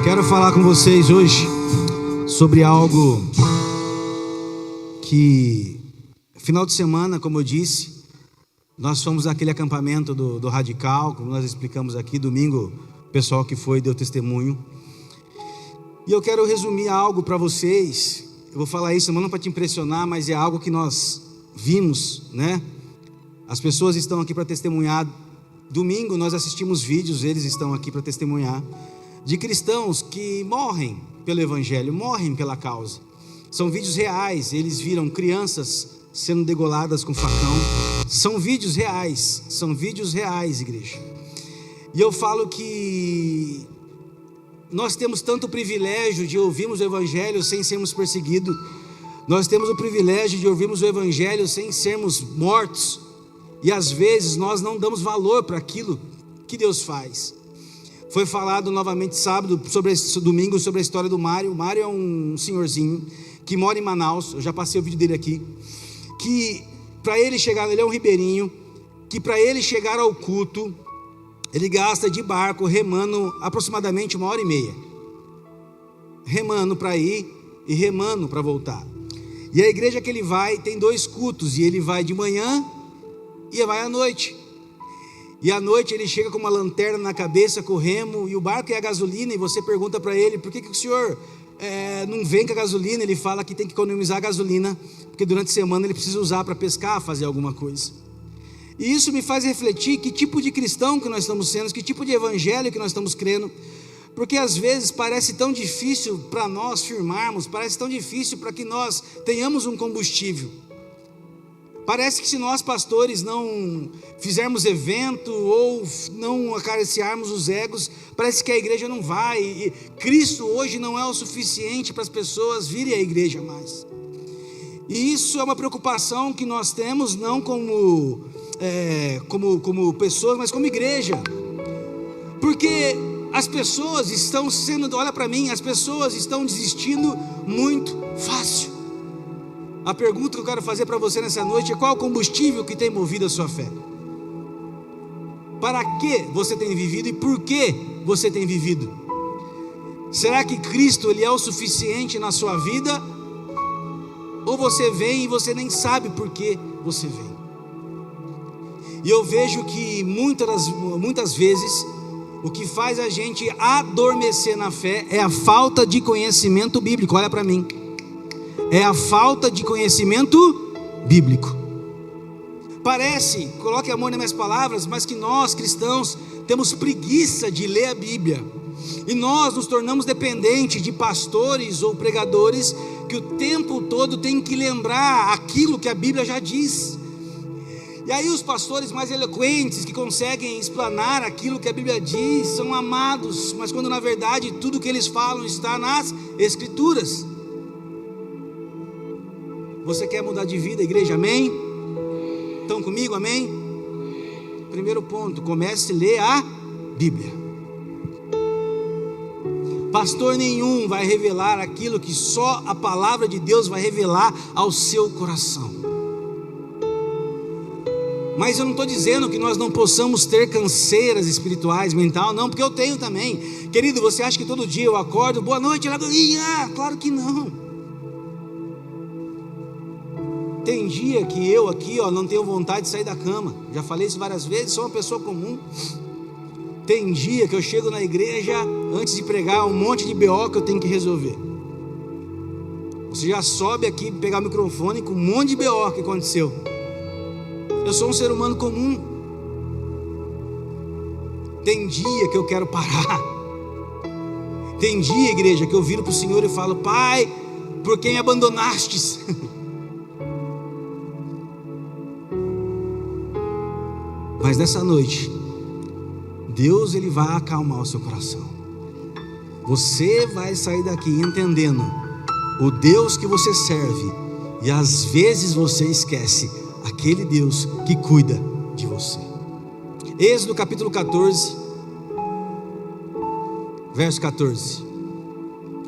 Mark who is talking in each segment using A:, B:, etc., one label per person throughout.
A: Quero falar com vocês hoje sobre algo que, final de semana, como eu disse, nós fomos naquele acampamento do Radical, como nós explicamos aqui, domingo, o pessoal que foi deu testemunho. E eu quero resumir algo para vocês. Eu vou falar isso não para te impressionar, mas é algo que nós vimos, né? As pessoas estão aqui para testemunhar. Domingo nós assistimos vídeos, eles estão aqui para testemunhar, de cristãos que morrem pelo Evangelho, morrem pela causa. São vídeos reais, eles viram crianças sendo degoladas com facão. São vídeos reais, igreja. E eu falo que nós temos tanto o privilégio de ouvirmos o Evangelho sem sermos perseguidos. Nós temos o privilégio de ouvirmos o Evangelho sem sermos mortos. E às vezes nós não damos valor para aquilo que Deus faz. Foi falado novamente sábado, domingo, sobre a história do Mário. O Mário é um senhorzinho que mora em Manaus. Eu já passei o vídeo dele aqui. Que para ele chegar, ele é um ribeirinho, que para ele chegar ao culto, ele gasta de barco, remando aproximadamente 1h30. Remando para ir e remando para voltar. E a igreja que ele vai tem 2 cultos, e ele vai de manhã e vai à noite. E à noite ele chega com uma lanterna na cabeça, com o remo, e o barco é a gasolina, e você pergunta para ele, por que o senhor não vem com a gasolina? Ele fala que tem que economizar a gasolina, porque durante a semana ele precisa usar para pescar, fazer alguma coisa. E isso me faz refletir que tipo de cristão que nós estamos sendo, que tipo de evangelho que nós estamos crendo, porque às vezes parece tão difícil para nós firmarmos, parece tão difícil para que nós tenhamos um combustível. Parece que se nós pastores não fizermos evento ou não acariciarmos os egos, parece que a igreja não vai. E Cristo hoje não é o suficiente para as pessoas virem à igreja mais. E isso é uma preocupação que nós temos, não como pessoas, mas como igreja. Porque as pessoas estão sendo, olha para mim, as pessoas estão desistindo muito fácil. A pergunta que eu quero fazer para você nessa noite é: qual é o combustível que tem movido a sua fé? Para que você tem vivido e por que você tem vivido? Será que Cristo ele é o suficiente na sua vida? Ou você vem e você nem sabe por que você vem? E eu vejo que muitas vezes o que faz a gente adormecer na fé é a falta de conhecimento bíblico. Olha para mim. É a falta de conhecimento bíblico. Parece, coloque amor nas minhas palavras, mas que nós cristãos temos preguiça de ler a Bíblia. E nós nos tornamos dependentes de pastores ou pregadores que o tempo todo tem que lembrar aquilo que a Bíblia já diz. E aí os pastores mais eloquentes que conseguem explanar aquilo que a Bíblia diz são amados, mas quando na verdade tudo que eles falam está nas Escrituras. Você quer mudar de vida, igreja? Amém? Estão comigo? Amém? Primeiro ponto, comece a ler a Bíblia. Pastor nenhum vai revelar aquilo que só a palavra de Deus vai revelar ao seu coração. Mas eu não estou dizendo que nós não possamos ter canseiras espirituais, mental, não, porque eu tenho também. Querido, você acha que todo dia eu acordo, boa noite, aleluia? Claro que não. Tem dia que eu aqui não tenho vontade de sair da cama. Já falei isso várias vezes, sou uma pessoa comum. Tem dia que eu chego na igreja, antes de pregar, um monte de BO que eu tenho que resolver. Você já sobe aqui, pegar o microfone com um monte de BO que aconteceu. Eu sou um ser humano comum. Tem dia que eu quero parar. Tem dia, igreja, que eu viro para o Senhor e falo: Pai, por que me abandonastes? Mas nessa noite, Deus ele vai acalmar o seu coração. Você vai sair daqui entendendo o Deus que você serve. E às vezes você esquece aquele Deus que cuida de você. Êxodo capítulo 14, verso 14.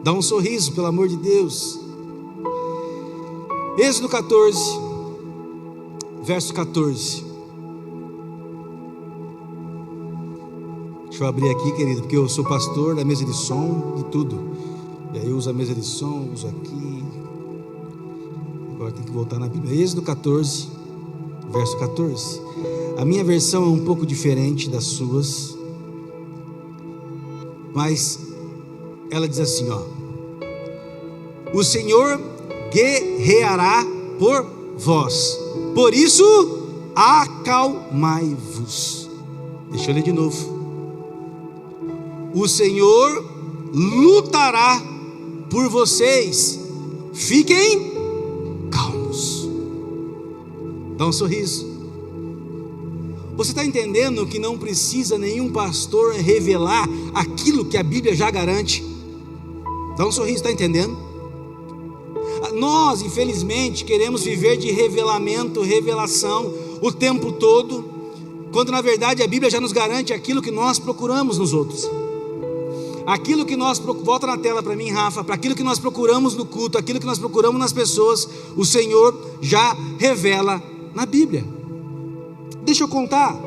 A: Dá um sorriso, pelo amor de Deus. Êxodo 14, verso 14. Deixa eu abrir aqui, querido, porque eu sou pastor da mesa de som, de tudo. E aí eu uso a mesa de som, uso aqui. Agora tem que voltar na Bíblia. Êxodo 14, verso 14. A minha versão é um pouco diferente das suas, mas ela diz assim, ó: o Senhor guerreará por vós, por isso acalmai-vos. Deixa eu ler de novo. O Senhor lutará por vocês, fiquem calmos. Dá um sorriso. Você está entendendo que não precisa nenhum pastor revelar aquilo que a Bíblia já garante? Dá um sorriso, está entendendo? Nós, infelizmente, queremos viver de revelação o tempo todo, quando na verdade a Bíblia já nos garante aquilo que nós procuramos nos outros. Aquilo que nós, volta na tela para mim, Rafa, para aquilo que nós procuramos no culto, aquilo que nós procuramos nas pessoas, o Senhor já revela na Bíblia. Deixa eu contar,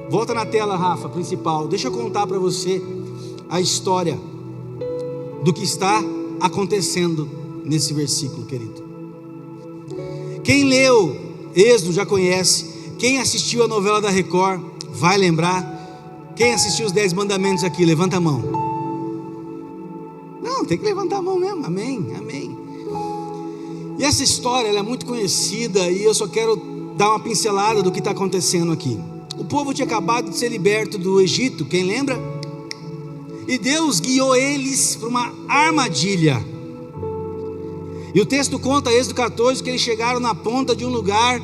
A: volta na tela, Rafa, principal, deixa eu contar para você a história do que está acontecendo nesse versículo, querido. Quem leu Êxodo já conhece, quem assistiu a novela da Record vai lembrar. Quem assistiu os 10 mandamentos aqui, levanta a mão. Não, tem que levantar a mão mesmo, amém, amém. E essa história, ela é muito conhecida, e eu só quero dar uma pincelada do que está acontecendo aqui. O povo tinha acabado de ser liberto do Egito, quem lembra? E Deus guiou eles para uma armadilha. E o texto conta, Êxodo 14, que eles chegaram na ponta de um lugar,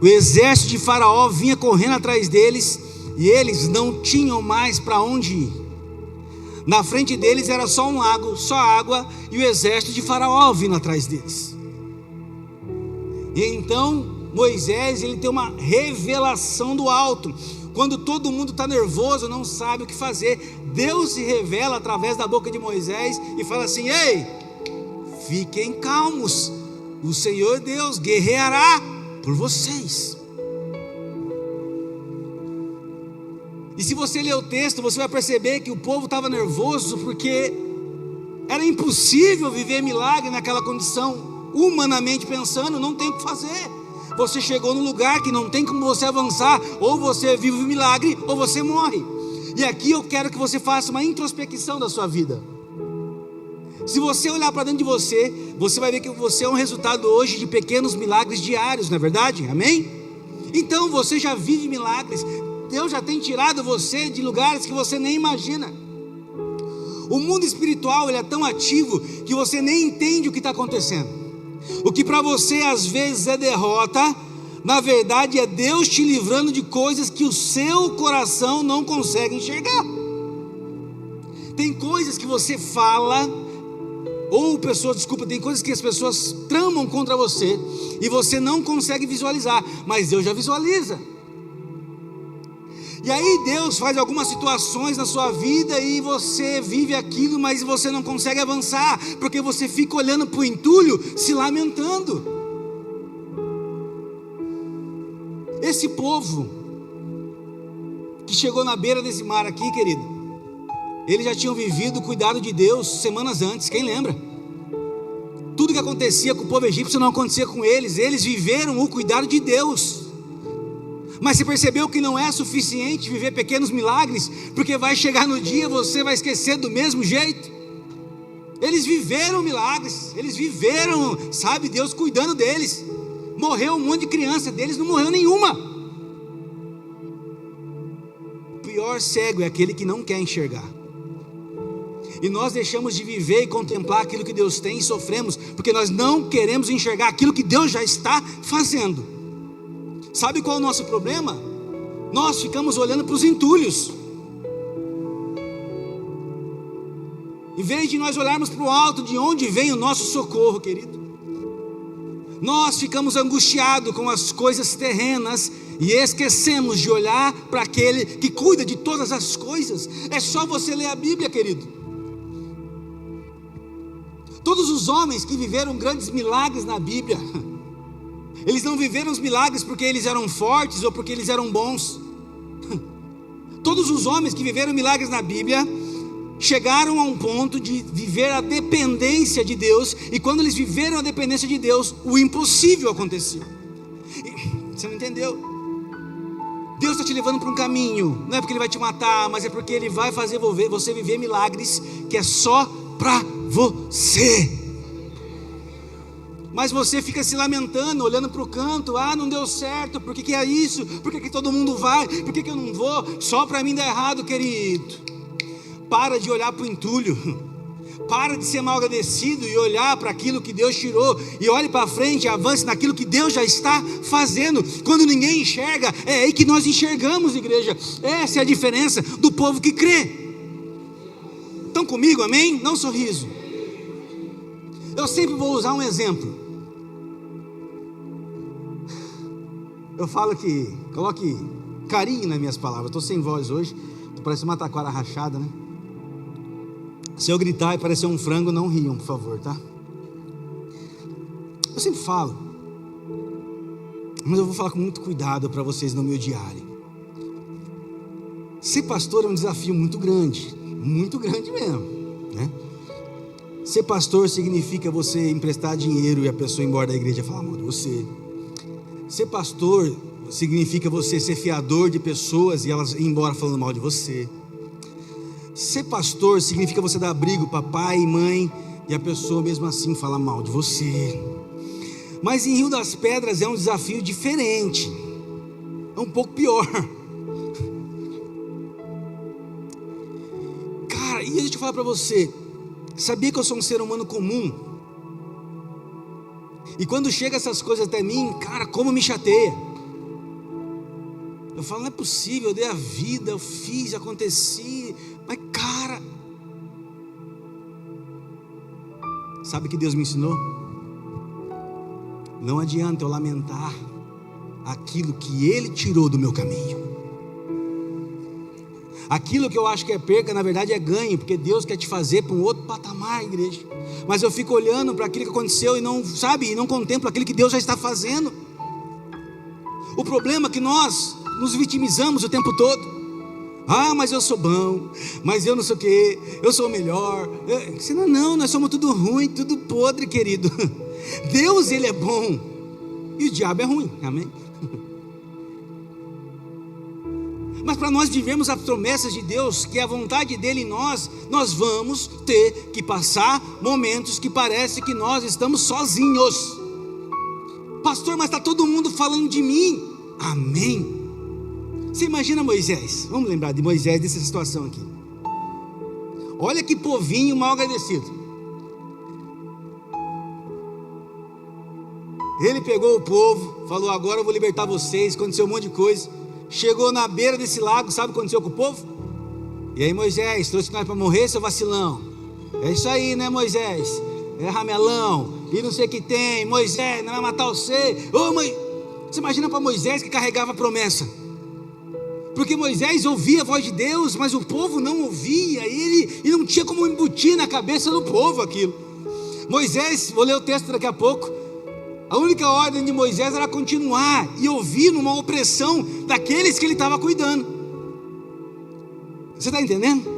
A: o exército de Faraó vinha correndo atrás deles, e eles não tinham mais para onde ir. Na frente deles era só um lago, só água, e o exército de Faraó vindo atrás deles. E então Moisés, ele tem uma revelação do alto. Quando todo mundo está nervoso, não sabe o que fazer, Deus se revela através da boca de Moisés e fala assim: ei, fiquem calmos, o Senhor Deus guerreará por vocês. E se você ler o texto, você vai perceber que o povo estava nervoso, porque era impossível viver milagre naquela condição. Humanamente pensando, não tem o que fazer. Você chegou num lugar que não tem como você avançar, ou você vive o milagre, ou você morre. E aqui eu quero que você faça uma introspecção da sua vida. Se você olhar para dentro de você, você vai ver que você é um resultado hoje de pequenos milagres diários, não é verdade? Amém? Então você já vive milagres. Deus já tem tirado você de lugares que você nem imagina. O mundo espiritual, ele é tão ativo que você nem entende o que está acontecendo. O que para você às vezes é derrota, na verdade é Deus te livrando de coisas que o seu coração não consegue enxergar. Tem coisas que você fala, tem coisas que as pessoas tramam contra você e você não consegue visualizar, mas Deus já visualiza. E aí Deus faz algumas situações na sua vida e você vive aquilo, mas você não consegue avançar, porque você fica olhando para o entulho, se lamentando. Esse povo que chegou na beira desse mar aqui, querido, eles já tinham vivido o cuidado de Deus semanas antes, quem lembra? Tudo que acontecia com o povo egípcio não acontecia com eles, eles viveram o cuidado de Deus. Mas você percebeu que não é suficiente viver pequenos milagres, porque vai chegar no dia, você vai esquecer do mesmo jeito. Eles viveram milagres, eles viveram, sabe, Deus cuidando deles. Morreu um monte de criança deles, não morreu nenhuma. O pior cego é aquele que não quer enxergar. E nós deixamos de viver e contemplar aquilo que Deus tem e sofremos, porque nós não queremos enxergar aquilo que Deus já está fazendo. Sabe qual é o nosso problema? Nós ficamos olhando para os entulhos, em vez de nós olharmos para o alto, de onde vem o nosso socorro, querido. Nós ficamos angustiados com as coisas terrenas e esquecemos de olhar para aquele que cuida de todas as coisas. É só você ler a Bíblia, querido. Todos os homens que viveram grandes milagres na Bíblia, eles não viveram os milagres porque eles eram fortes ou porque eles eram bons. Todos os homens que viveram milagres na Bíblia chegaram a um ponto de viver a dependência de Deus, e quando eles viveram a dependência de Deus, o impossível aconteceu. Você não entendeu? Deus está te levando para um caminho, não é porque Ele vai te matar, mas é porque Ele vai fazer você viver milagres que é só para você. Mas você fica se lamentando, olhando para o canto, não deu certo, por que é isso? Por que todo mundo vai? Por que eu não vou? Só para mim dá errado, querido. Para de olhar para o entulho, para de ser mal agradecido e olhar para aquilo que Deus tirou, e olhe para frente e avance naquilo que Deus já está fazendo. Quando ninguém enxerga, é aí que nós enxergamos, igreja. Essa é a diferença do povo que crê. Estão comigo, amém? Não sorriso. Eu sempre vou usar um exemplo. Eu falo que, coloque carinho nas minhas palavras. Estou sem voz hoje, estou parecendo uma taquara rachada, né? Se eu gritar e parecer um frango, não riam, por favor, tá? Eu sempre falo, mas eu vou falar com muito cuidado para vocês não me odiarem. Ser pastor é um desafio muito grande mesmo, né? Ser pastor significa você emprestar dinheiro e a pessoa ir embora da igreja falar mal de você. Ser pastor significa você ser fiador de pessoas e elas ir embora falando mal de você. Ser pastor significa você dar abrigo para pai e mãe e a pessoa mesmo assim falar mal de você. Mas em Rio das Pedras é um desafio diferente, é um pouco pior. Cara, e deixa eu falar para você, sabia que eu sou um ser humano comum? E quando chega essas coisas até mim, cara, como me chateia. Eu falo, não é possível, eu dei a vida, eu fiz, aconteci, mas cara, sabe o que Deus me ensinou? Não adianta eu lamentar aquilo que Ele tirou do meu caminho. Aquilo que eu acho que é perca, na verdade é ganho, porque Deus quer te fazer para um outro patamar, igreja. Mas eu fico olhando para aquilo que aconteceu e não, sabe, e não contemplo aquilo que Deus já está fazendo. O problema é que nós nos vitimizamos o tempo todo. Mas eu sou bom, mas eu não sei o que, eu sou o melhor. Não, nós somos tudo ruim, tudo podre, querido. Deus, Ele é bom e o diabo é ruim, amém? Mas para nós vivermos as promessas de Deus, que é a vontade dEle em nós, nós vamos ter que passar momentos que parece que nós estamos sozinhos. Pastor, mas está todo mundo falando de mim. Amém. Você imagina Moisés, vamos lembrar de Moisés, dessa situação aqui. Olha que povinho mal agradecido. Ele pegou o povo, falou, agora eu vou libertar vocês, aconteceu um monte de coisa. Chegou na beira desse lago, sabe o que aconteceu com o povo? E aí Moisés, trouxe nós para morrer, seu vacilão. É isso aí, né, Moisés? É ramelão, e não sei o que tem. Moisés, não vai matar você. Você imagina para Moisés que carregava a promessa. Porque Moisés ouvia a voz de Deus, mas o povo não ouvia ele, e não tinha como embutir na cabeça do povo aquilo. Moisés, vou ler o texto daqui a pouco. A única ordem de Moisés era continuar e ouvir numa opressão daqueles que ele estava cuidando. Você está entendendo?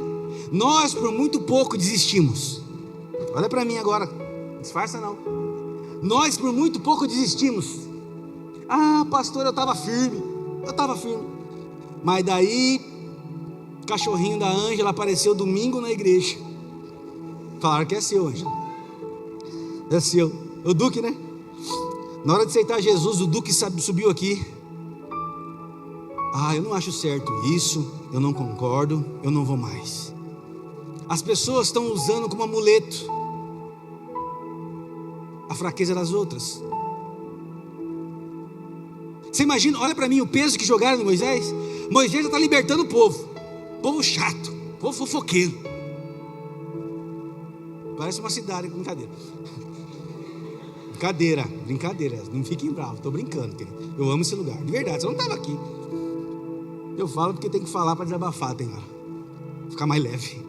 A: Nós por muito pouco desistimos. Olha para mim agora, disfarça não. Nós por muito pouco desistimos. Pastor, eu estava firme. Mas daí, o cachorrinho da Ângela apareceu domingo na igreja. Falaram que é seu, Ângela. É seu. O Duque, né? Na hora de aceitar Jesus, o Duque subiu aqui. Eu não acho certo isso, eu não concordo, eu não vou mais. As pessoas estão usando como amuleto a fraqueza das outras. Você imagina, olha para mim o peso que jogaram no Moisés. Moisés já está libertando o povo. Povo chato, povo fofoqueiro. Parece uma cidade, brincadeira, não fiquem bravos, estou brincando, querido. Eu amo esse lugar, de verdade, você não estava aqui. Eu falo porque tem que falar para desabafar, tem hora, ficar mais leve.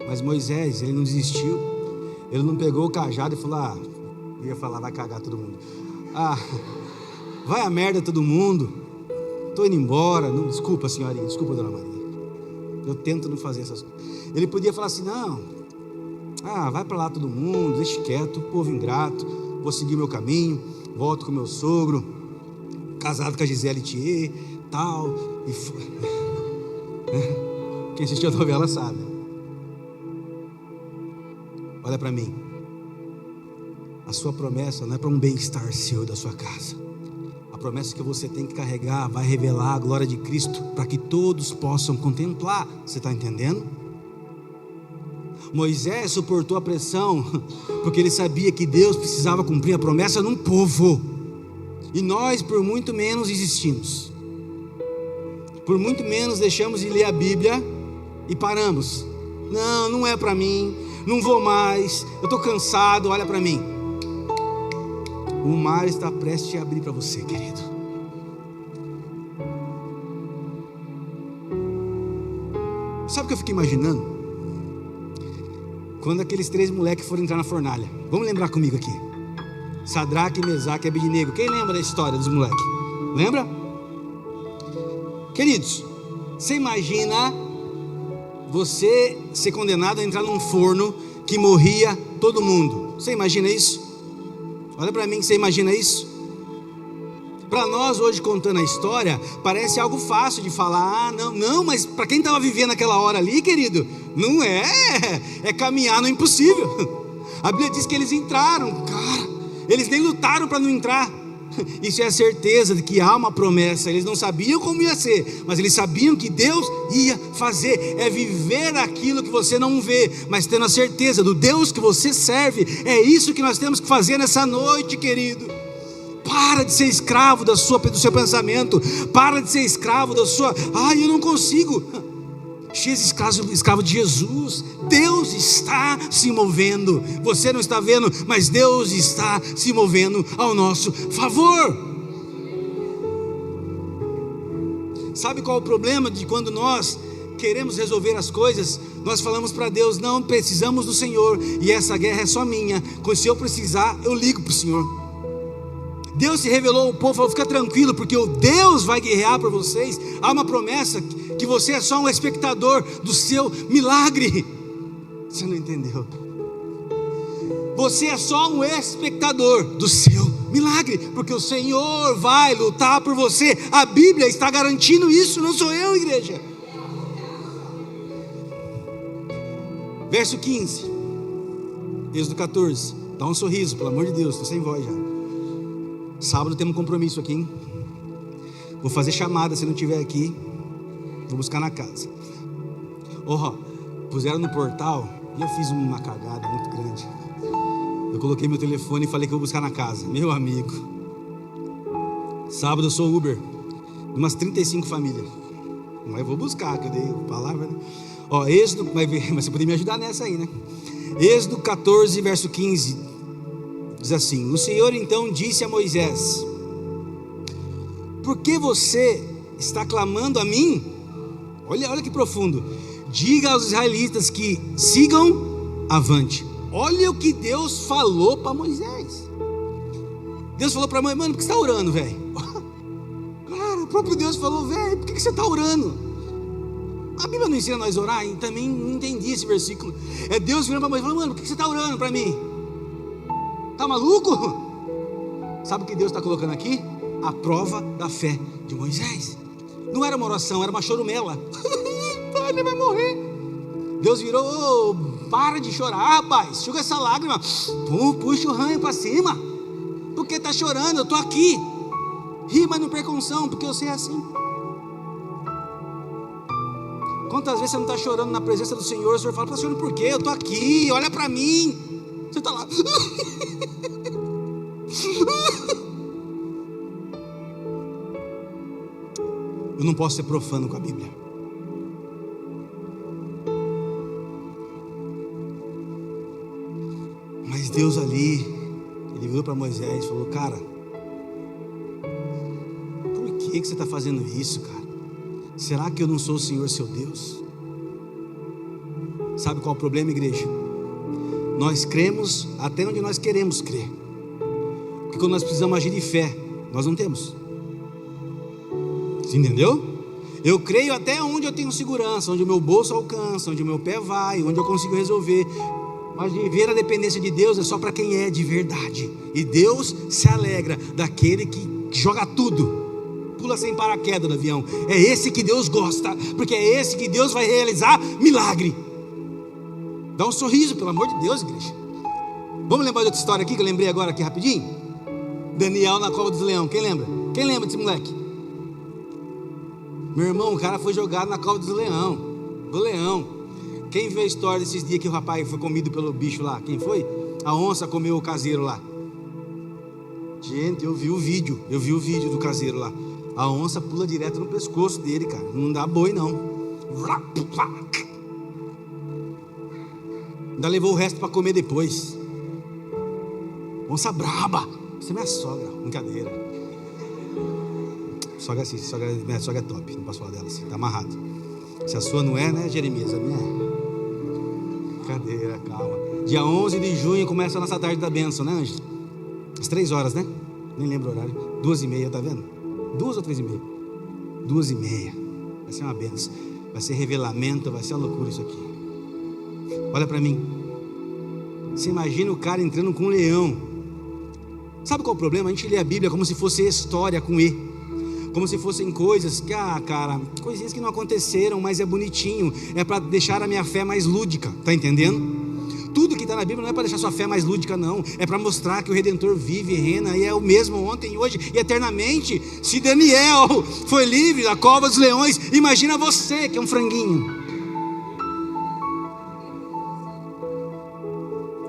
A: Mas Moisés, ele não desistiu, ele não pegou o cajado e falou, vai cagar todo mundo, vai a merda todo mundo, estou indo embora. Não, desculpa, senhorinha, desculpa, dona Maria. Eu tento não fazer essas coisas. Ele podia falar assim: não, vai para lá todo mundo, deixa quieto, povo ingrato, vou seguir meu caminho, volto com meu sogro, casado com a Gisele Thier, tal. Quem assistiu a novela sabe. Olha para mim. A sua promessa não é para um bem-estar seu e da sua casa. A promessa que você tem que carregar vai revelar a glória de Cristo para que todos possam contemplar. Você está entendendo? Moisés suportou a pressão porque ele sabia que Deus precisava cumprir a promessa num povo. E nós, por muito menos, existimos. Por muito menos deixamos de ler a Bíblia e paramos. Não é para mim, não vou mais, eu estou cansado, olha para mim. O mar está prestes a abrir para você, querido. Sabe o que eu fico imaginando? Quando aqueles 3 moleques foram entrar na fornalha. Vamos lembrar comigo aqui. Sadraque, Mesaque e Abednego. Quem lembra da história dos moleques? Lembra? Queridos, você imagina você ser condenado a entrar num forno que morria todo mundo. Você imagina isso? Olha para mim, você imagina isso? Para nós hoje, contando a história, parece algo fácil de falar. Não, mas para quem estava vivendo aquela hora ali, querido, não é caminhar no impossível. A Bíblia diz que eles entraram, cara, eles nem lutaram para não entrar. Isso é a certeza de que há uma promessa. Eles não sabiam como ia ser, mas eles sabiam que Deus ia fazer. É viver aquilo que você não vê, mas tendo a certeza do Deus que você serve. É isso que nós temos que fazer nessa noite, querido. Para de ser escravo do seu pensamento. Para de ser escravo da sua... eu não consigo. Seja escravo de Jesus. Deus está se movendo. Você não está vendo, mas Deus está se movendo ao nosso favor. Sabe qual é o problema de quando nós queremos resolver as coisas? Nós falamos para Deus: não, precisamos do Senhor, e essa guerra é só minha. Se eu precisar, eu ligo para o Senhor. Deus se revelou ao povo, falou: fica tranquilo, porque o Deus vai guerrear por vocês. Há uma promessa que você é só um espectador do seu milagre. Você não entendeu? Você é só um espectador do seu milagre, porque o Senhor vai lutar por você. A Bíblia está garantindo isso, não sou eu, igreja. Verso 15, Êxodo 14. Dá um sorriso, pelo amor de Deus, estou sem voz já. Sábado temos um compromisso aqui, hein? Vou fazer chamada, se não estiver aqui, vou buscar na casa. Puseram no portal e eu fiz uma cagada muito grande. Eu coloquei meu telefone e falei que eu vou buscar na casa. Meu amigo, sábado eu sou Uber de umas 35 famílias. Mas eu vou buscar, que eu dei a palavra, né? Êxodo, mas você poderia me ajudar nessa aí, né? Êxodo 14, verso 15, diz assim: o Senhor então disse a Moisés: por que você está clamando a mim? Olha que profundo. Diga aos israelitas que sigam avante. Olha o que Deus falou para Moisés. Deus falou para Moisés: mano, por que você está orando, velho? Cara, o próprio Deus falou: velho, por que você está orando? A Bíblia não ensina nós a orar, e também não entendi esse versículo. É Deus virando para Moisés, falando: mano, por que você está orando para mim? Tá maluco? Sabe o que Deus está colocando aqui? A prova da fé de Moisés. Não era uma oração, era uma chorumela. Ele vai morrer. Deus virou: para de chorar, rapaz, enxuga essa lágrima, puxa o ranho para cima. Por que está chorando? Eu estou aqui. Ri, mas não perca unção, porque eu sei assim. Quantas vezes você não está chorando na presença do Senhor? O Senhor fala: está chorando por quê? Eu estou aqui, olha para mim. Você está lá. Eu não posso ser profano com a Bíblia. Mas Deus ali, Ele virou para Moisés e falou: cara, por que você está fazendo isso, cara? Será que eu não sou o Senhor seu Deus? Sabe qual é o problema, igreja? Nós cremos até onde nós queremos crer, porque quando nós precisamos agir de fé, nós não temos. Entendeu? Eu creio até onde eu tenho segurança, onde o meu bolso alcança, onde o meu pé vai, onde eu consigo resolver. Mas viver a dependência de Deus é só para quem é de verdade. E Deus se alegra daquele que joga tudo, pula sem paraquedas do avião. É esse que Deus gosta, porque é esse que Deus vai realizar milagre. Dá um sorriso, pelo amor de Deus, igreja. Vamos lembrar de outra história aqui que eu lembrei agora aqui rapidinho? Daniel na cova dos leões. Quem lembra? Quem lembra desse moleque? Meu irmão, o cara foi jogado na cova do leão. Quem viu a história desses dias que o rapaz foi comido pelo bicho lá? Quem foi? A onça comeu o caseiro lá. Gente, eu vi o vídeo do caseiro lá. A onça pula direto no pescoço dele, cara. Não dá boi não. Ainda levou o resto para comer depois. Onça braba. Você é minha sogra. Brincadeira. Minha sogra é top. Não posso falar dela assim. Tá amarrado. Se a sua não é, né, Jeremias? A minha é. Brincadeira, calma. Dia 11 de junho começa a nossa tarde da bênção, né, Ângela? Às 3 horas, né? Nem lembro o horário. 2h30, tá vendo? 2 ou 3h30? 2h30. Vai ser uma bênção. Vai ser revelamento, vai ser uma loucura isso aqui. Olha pra mim. Você imagina o cara entrando com um leão. Sabe qual é o problema? A gente lê a Bíblia como se fosse história com E. Como se fossem coisas que, cara, coisinhas que não aconteceram, mas é bonitinho. É para deixar a minha fé mais lúdica, tá entendendo? Tudo que está na Bíblia não é para deixar sua fé mais lúdica, não. É para mostrar que o Redentor vive e reina e é o mesmo ontem, hoje e eternamente. Se Daniel foi livre da cova dos leões, imagina você que é um franguinho.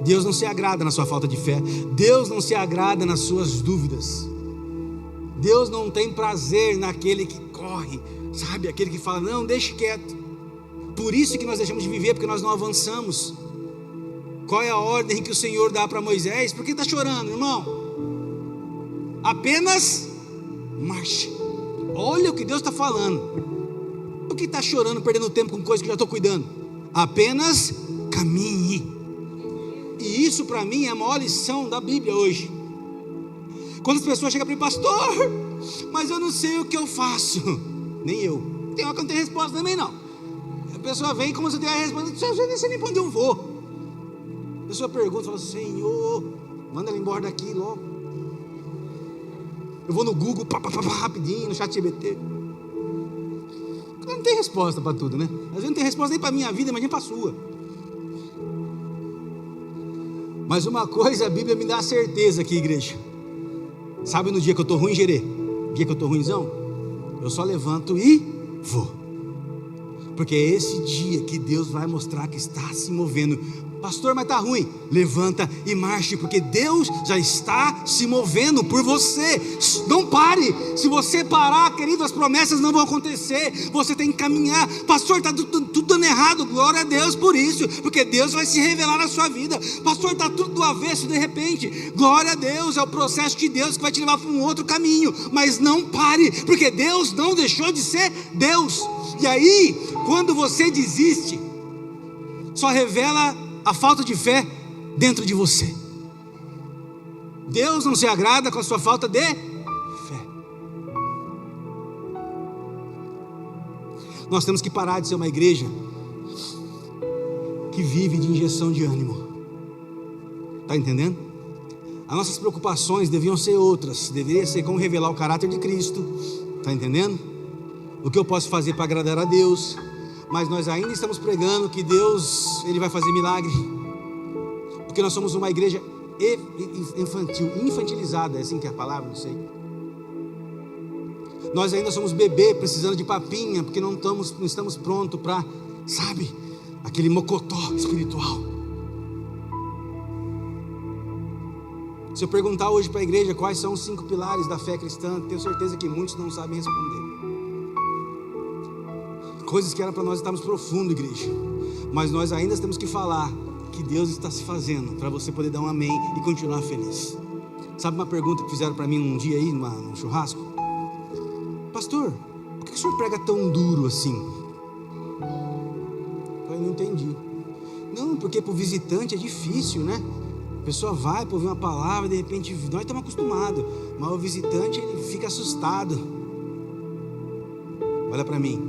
A: Deus não se agrada na sua falta de fé. Deus não se agrada nas suas dúvidas. Deus não tem prazer naquele que corre, sabe? Aquele que fala, não, deixe quieto. Por isso que nós deixamos de viver, porque nós não avançamos. Qual é a ordem que o Senhor dá para Moisés? Por que está chorando, irmão? Apenas marche. Olha o que Deus está falando. Por que está chorando, perdendo tempo com coisas que eu já estou cuidando? Apenas caminhe. E isso para mim é a maior lição da Bíblia hoje. Quando as pessoas chegam para mim, pastor, mas eu não sei o que eu faço. Nem eu. Tem hora que eu não tenho resposta também não. A pessoa vem como se eu tivesse a resposta, eu nem sei nem para onde eu vou. A pessoa pergunta, fala, Senhor, manda ela embora daqui logo. Eu vou no Google, rapidinho, no chat GBT. Eu não tenho resposta para tudo, né? Às vezes não tem resposta nem para a minha vida, imagina para a sua. Mas uma coisa a Bíblia me dá a certeza aqui, igreja. Sabe no dia que eu estou ruim, Gerê? No dia que eu estou ruimzão, eu só levanto e vou. Porque é esse dia que Deus vai mostrar que está se movendo. Pastor, mas está ruim. Levanta e marche, porque Deus já está se movendo por você. Não pare. Se você parar, querido, as promessas não vão acontecer. Você tem que caminhar. Pastor, está tudo dando errado. Glória a Deus por isso, porque Deus vai se revelar na sua vida. Pastor, está tudo do avesso de repente. Glória a Deus, é o processo de Deus que vai te levar para um outro caminho. Mas não pare, porque Deus não deixou de ser Deus. E aí, quando você desiste, só revela a falta de fé dentro de você. Deus não se agrada com a sua falta de fé. Nós temos que parar de ser uma igreja que vive de injeção de ânimo. Está entendendo? As nossas preocupações deviam ser outras. Deveria ser como revelar o caráter de Cristo. Está entendendo? O que eu posso fazer para agradar a Deus. Mas nós ainda estamos pregando que Deus, Ele vai fazer milagre, porque nós somos uma igreja infantilizada, é assim que é a palavra, não sei. Nós ainda somos bebê, precisando de papinha, porque não estamos prontos para, sabe, aquele mocotó espiritual. Se eu perguntar hoje para a igreja quais são os 5 pilares da fé cristã, tenho certeza que muitos não sabem responder. Coisas que eram para nós estarmos profundo, igreja. Mas nós ainda temos que falar que Deus está se fazendo, para você poder dar um amém e continuar feliz. Sabe uma pergunta que fizeram para mim um dia aí, num churrasco? Pastor, por que o senhor prega tão duro assim? Eu não entendi. Não, porque para o visitante é difícil, né? A pessoa vai para ouvir uma palavra, de repente, nós estamos acostumados, mas o visitante ele fica assustado. Olha para mim.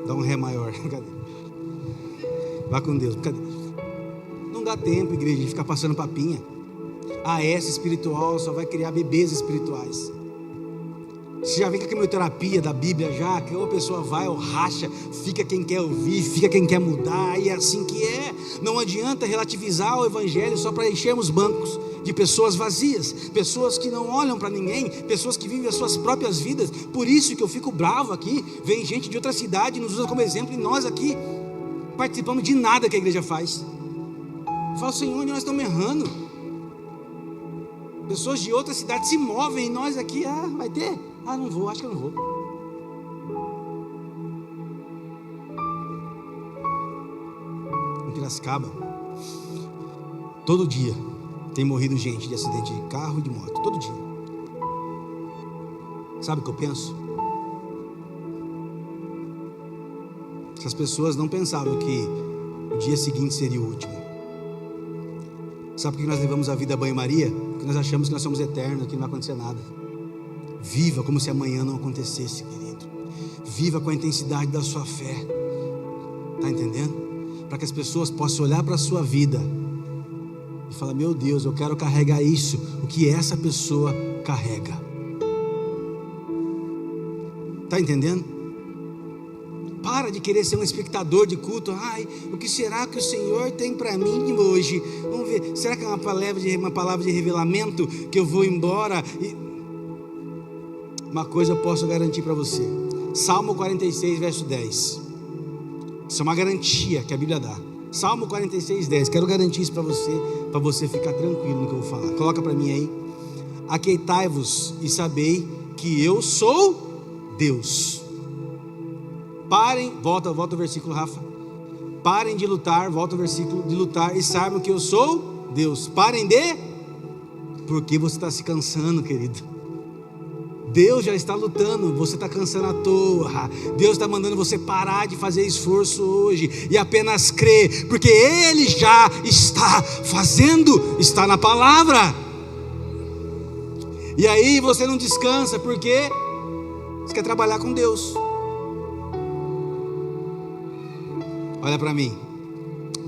A: Dá um ré maior. Cadê? Vá com Deus. Cadê? Não dá tempo, igreja, de ficar passando papinha. AS espiritual só vai criar bebês espirituais. Você já vem com a quimioterapia da Bíblia já, que uma pessoa vai ou racha, fica quem quer ouvir, fica quem quer mudar, e é assim que é. Não adianta relativizar o evangelho só para enchermos bancos de pessoas vazias, pessoas que não olham para ninguém, pessoas que vivem as suas próprias vidas. Por isso que eu fico bravo aqui, vem gente de outra cidade, nos usa como exemplo, e nós aqui participamos de nada que a igreja faz. Eu falo, Senhor, onde nós estamos errando? Pessoas de outra cidade se movem, e nós aqui, vai ter? Não vou, acho que eu não vou. Em Piracicaba, todo dia tem morrido gente de acidente de carro e de moto, todo dia. Sabe o que eu penso? Essas pessoas não pensavam que o dia seguinte seria o último. Sabe por que nós levamos a vida a banho-maria? Porque nós achamos que nós somos eternos, que não vai acontecer nada. Viva como se amanhã não acontecesse, querido. Viva com a intensidade da sua fé. Está entendendo? Para que as pessoas possam olhar para a sua vida e falar, meu Deus, eu quero carregar isso, o que essa pessoa carrega. Está entendendo? Para de querer ser um espectador de culto. O que será que o Senhor tem para mim hoje? Vamos ver, será que é uma palavra de revelamento que eu vou embora? Uma coisa eu posso garantir para você. Salmo 46, verso 10. Isso é uma garantia que a Bíblia dá. Salmo 46, 10. Quero garantir isso para você ficar tranquilo no que eu vou falar. Coloca para mim aí. Aqueitai-vos e sabei que eu sou Deus. Parem, volta o versículo, Rafa. Parem de lutar, volta o versículo, de lutar, e saibam que eu sou Deus. Parem de, porque você está se cansando, querido. Deus já está lutando, você está cansando à toa. Deus está mandando você parar de fazer esforço hoje e apenas crer, porque Ele já está fazendo, está na palavra. E aí você não descansa, porque você quer trabalhar com Deus. Olha para mim,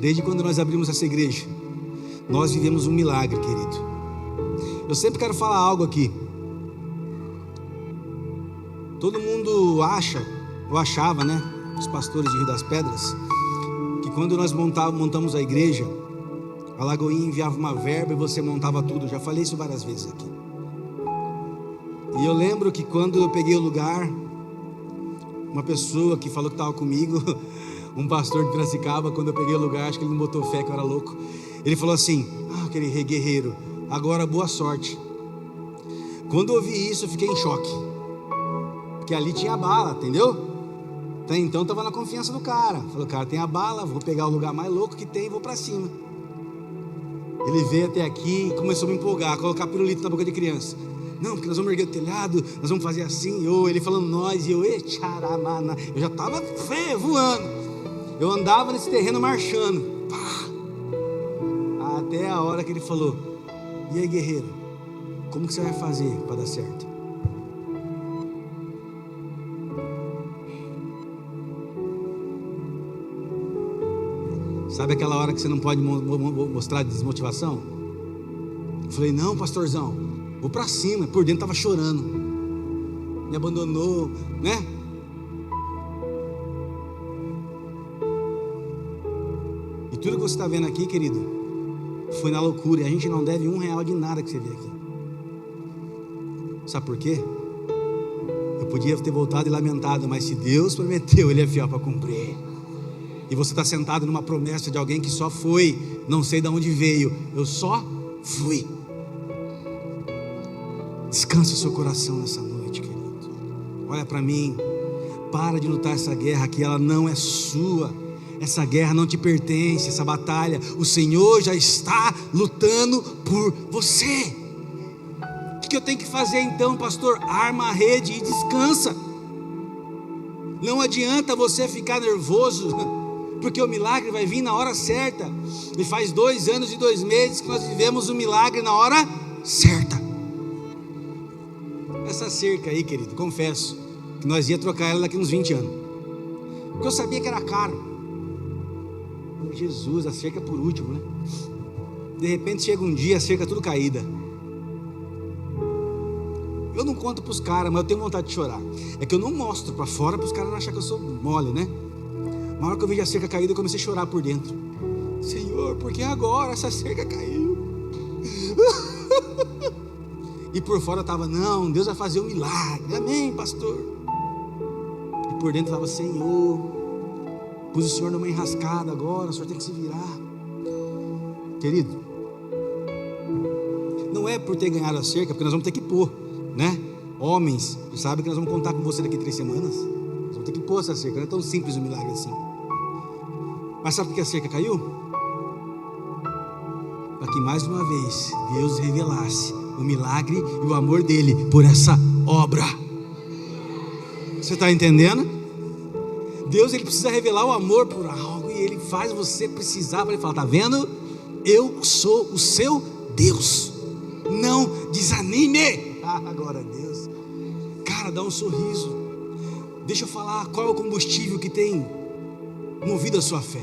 A: desde quando nós abrimos essa igreja, nós vivemos um milagre, querido. Eu sempre quero falar algo aqui. Todo mundo achava, né, os pastores de Rio das Pedras, que quando nós montamos a igreja, a Lagoinha enviava uma verba e você montava tudo. Eu já falei isso várias vezes aqui. E eu lembro que quando eu peguei o lugar, uma pessoa que falou que estava comigo, um pastor de Piracicaba, quando eu peguei o lugar, acho que ele não botou fé que eu era louco. Ele falou assim, aquele guerreiro, agora boa sorte. Quando eu ouvi isso, eu fiquei em choque. Porque ali tinha bala, entendeu? Até então estava na confiança do cara. Falou, cara, tem a bala, vou pegar o lugar mais louco que tem e vou para cima. Ele veio até aqui e começou a me empolgar, colocar pirulito na boca de criança. Não, porque nós vamos erguer o telhado, nós vamos fazer assim. Ele falando nós, e eu já estava voando. Eu andava nesse terreno marchando. Até a hora que ele falou, e aí, guerreiro, como que você vai fazer para dar certo? Sabe aquela hora que você não pode mostrar desmotivação? Eu falei, não, pastorzão, vou para cima. Por dentro estava chorando, me abandonou, né? E tudo que você está vendo aqui, querido, foi na loucura. E a gente não deve R$1 de nada que você vê aqui. Sabe por quê? Eu podia ter voltado e lamentado, mas se Deus prometeu, Ele é fiel para cumprir. E você está sentado numa promessa de alguém que só foi, não sei de onde veio, eu só fui. Descansa o seu coração nessa noite, querido. Olha para mim, para de lutar essa guerra que ela não é sua. Essa guerra não te pertence, essa batalha, o Senhor já está lutando por você. O que eu tenho que fazer então, pastor? Arma a rede e descansa. Não adianta você ficar nervoso, porque o milagre vai vir na hora certa. E faz 2 anos e 2 meses que nós vivemos o milagre na hora certa. Essa cerca aí, querido, confesso, que nós ia trocar ela daqui uns 20 anos. Porque eu sabia que era caro. Jesus, a cerca por último, né? De repente chega um dia, a cerca tudo caída. Eu não conto para os caras, mas eu tenho vontade de chorar. É que eu não mostro para fora para os caras não acharem que eu sou mole, né? Na hora que eu vejo a cerca caída, eu comecei a chorar por dentro. Senhor, por que agora essa cerca caiu? E por fora eu estava, não, Deus vai fazer um milagre. Amém, pastor. E por dentro eu estava, Senhor, pus o Senhor numa enrascada agora, o Senhor tem que se virar. Querido, não é por ter ganhado a cerca, porque nós vamos ter que pôr, né? Homens, você sabe que nós vamos contar com você daqui 3 semanas. Nós vamos ter que pôr essa cerca, não é tão simples um milagre assim. Mas sabe por que a cerca caiu? Para que mais uma vez Deus revelasse o milagre e o amor dele por essa obra. Você está entendendo? Deus, ele precisa revelar o amor por algo, e ele faz você precisar, para ele falar, tá vendo? Eu sou o seu Deus, não desanime. Glória a Deus. Cara, dá um sorriso. Deixa eu falar qual é o combustível que tem movido a sua fé.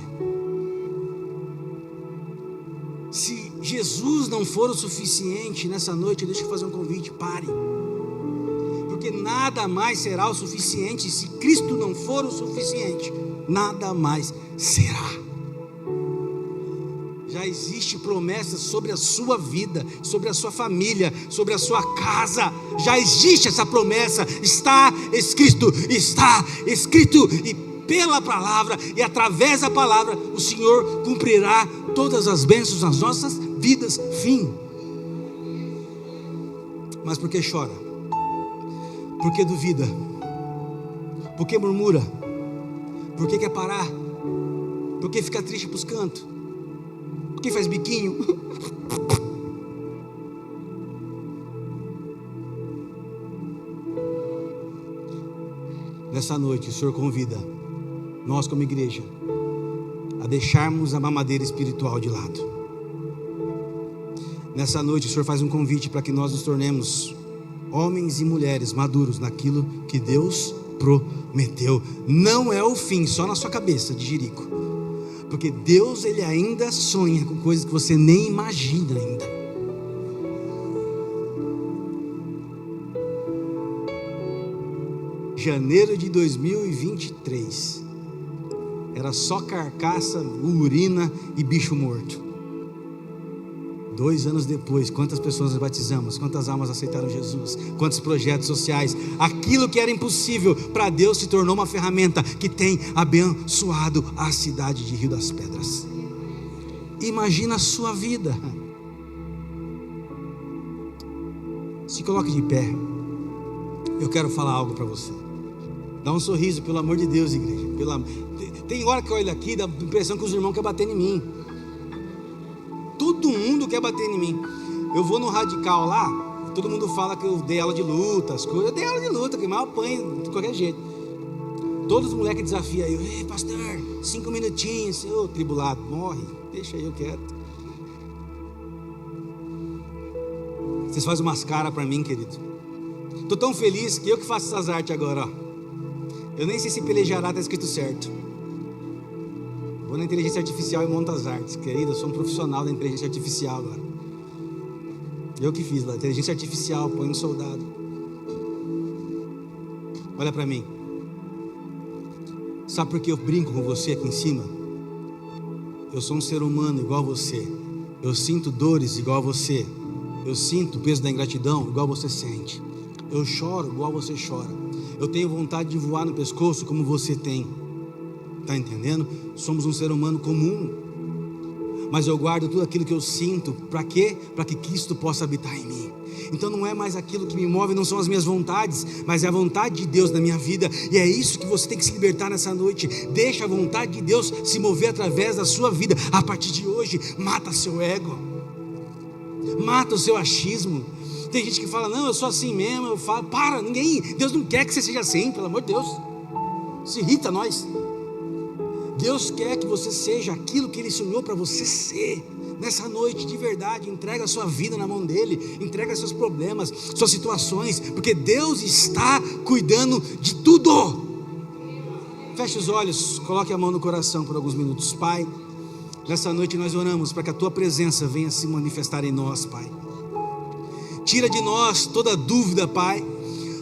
A: Se Jesus não for o suficiente nessa noite, deixa eu fazer um convite, pare. Porque nada mais será o suficiente. Se Cristo não for o suficiente, nada mais será. Já existe promessa sobre a sua vida, sobre a sua família, sobre a sua casa. Já existe essa promessa, está escrito, e pela palavra e através da palavra o Senhor cumprirá todas as bênçãos nas nossas vidas. Fim. Mas por que chora? Por que duvida? Por que murmura? Por que quer parar? Por que fica triste para os cantos? Por que faz biquinho? Nessa noite o Senhor convida nós como igreja a deixarmos a mamadeira espiritual de lado. Nessa noite o Senhor faz um convite para que nós nos tornemos homens e mulheres maduros naquilo que Deus prometeu. Não é o fim só na sua cabeça de jirico, porque Deus, ele ainda sonha com coisas que você nem imagina ainda. Janeiro de 2023 era só carcaça, urina e bicho morto. 2 anos depois, quantas pessoas nós batizamos, quantas almas aceitaram Jesus, quantos projetos sociais. Aquilo que era impossível para Deus se tornou uma ferramenta que tem abençoado a cidade de Rio das Pedras. Imagina a sua vida. Se coloque de pé. Eu quero falar algo para você. Dá um sorriso, pelo amor de Deus, igreja. Tem hora que eu olho aqui, dá a impressão que os irmãos querem bater em mim. Todo mundo quer bater em mim. Eu vou no Radical lá, todo mundo fala que eu dei aula de luta, as coisas. Eu dei aula de luta, que mal apanho de qualquer jeito. Todos os moleques desafiam eu. Ei, pastor, 5 minutinhos, seu tribulado, morre. Deixa eu quieto. Vocês fazem umas caras para mim, querido. Estou tão feliz que eu que faço essas artes agora, ó. Eu nem sei se pelejará está escrito certo. Vou na inteligência artificial e monto as artes. Querido, eu sou um profissional da inteligência artificial agora. Eu que fiz lá, inteligência artificial, põe um soldado. Olha para mim. Sabe por que eu brinco com você aqui em cima? Eu sou um ser humano igual a você. Eu sinto dores igual a você. Eu sinto o peso da ingratidão igual você sente. Eu choro igual você chora. Eu tenho vontade de voar no pescoço como você tem. Está entendendo? Somos um ser humano comum. Mas eu guardo tudo aquilo que eu sinto. Para quê? Para que Cristo possa habitar em mim. Então não é mais aquilo que me move, não são as minhas vontades, mas é a vontade de Deus na minha vida. E é isso que você tem que se libertar nessa noite. Deixa a vontade de Deus se mover através da sua vida. A partir de hoje, mata seu ego. Mata o seu achismo. Tem gente que fala, não, eu sou assim mesmo. Eu falo, para, Deus não quer que você seja assim, pelo amor de Deus. Se irrita nós. Deus quer que você seja aquilo que Ele sonhou para você ser. nessa noite, de verdade, entrega a sua vida na mão dele, entrega seus problemas, suas situações, porque Deus está cuidando de tudo. Feche os olhos, coloque a mão no coração por alguns minutos. Pai, nessa noite nós oramos para que a tua presença venha se manifestar em nós, Pai. Tira de nós toda dúvida, Pai,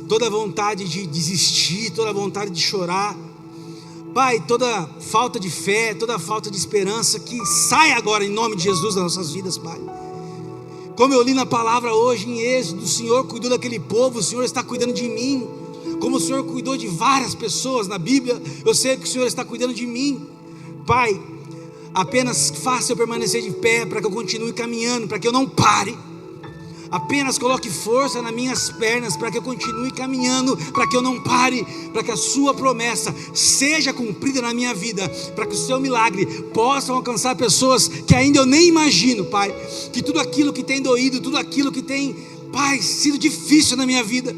A: toda vontade de desistir, toda vontade de chorar, Pai, toda falta de fé, toda falta de esperança, que saia agora em nome de Jesus das nossas vidas, Pai. Como eu li na palavra hoje em Êxodo, o Senhor cuidou daquele povo, o Senhor está cuidando de mim. Como o Senhor cuidou de várias pessoas na Bíblia, eu sei que o Senhor está cuidando de mim. Pai, apenas faça eu permanecer de pé, para que eu continue caminhando, para que eu não pare. Apenas coloque força nas minhas pernas, para que eu continue caminhando, para que eu não pare, para que a sua promessa seja cumprida na minha vida, para que o seu milagre possa alcançar pessoas que ainda eu nem imagino, Pai. Que tudo aquilo que tem doído, tudo aquilo que tem, Pai, sido difícil na minha vida,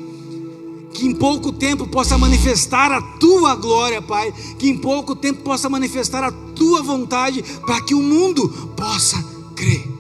A: que em pouco tempo possa manifestar a tua glória, Pai, que em pouco tempo possa manifestar a tua vontade, para que o mundo possa crer.